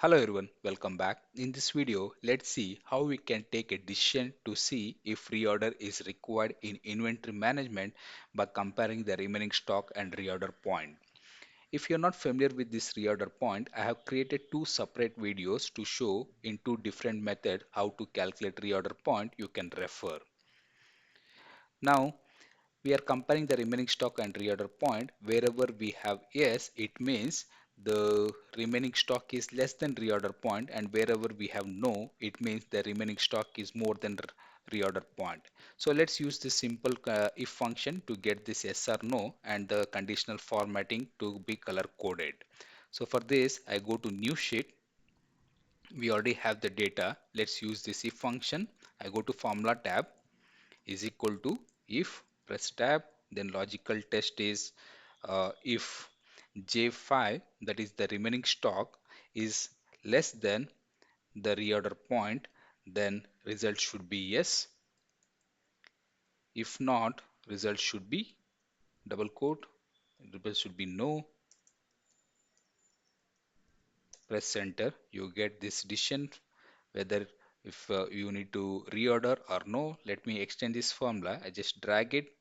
Hello everyone, welcome back. In this video, let's see how we can take a decision to see if reorder is required in inventory management by comparing the remaining stock and reorder point. If you're not familiar with this reorder point, I have created two separate videos to show in two different methods how to calculate reorder point. You can refer. Now, we are comparing the remaining stock and reorder point. Wherever we have yes, it means the remaining stock is less than reorder point, and wherever we have no, it means the remaining stock is more than reorder point. So let's use this simple if function to get this yes or no and the conditional formatting to be color coded. So for this, I go to new sheet. We already have the data. Let's use this if function. I go to formula tab is equal to if, press tab, then logical test is if J5, that is the remaining stock, is less than the reorder point, then result should be yes. If not, result should be double quote, result should be no. Press enter, you get this decision whether if you need to reorder or no. Let me extend this formula. I just drag it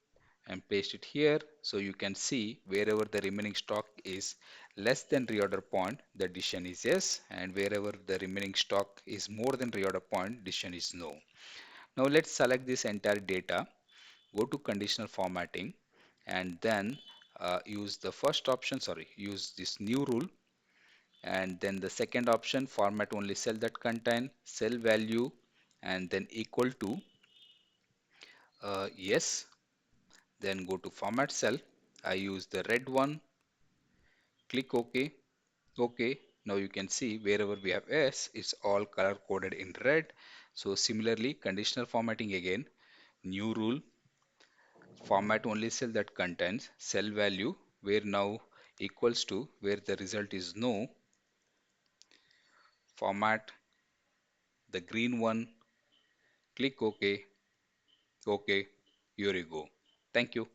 and paste it here, so you can see wherever the remaining stock is less than reorder point, the decision is yes, and wherever the remaining stock is more than reorder point, decision is no. Now let's select this entire data, go to conditional formatting, and then use the first option, use this new rule, and then the second option, format only cell that contain cell value, and then equal to yes. Then go to format cell. I use the red one, click OK. OK. Now you can see wherever we have S, it's all color coded in red. So similarly, conditional formatting again, new rule, format only cell that contains cell value, where now equals to where the result is no, format the green one, click OK. OK. Here you go. Thank you.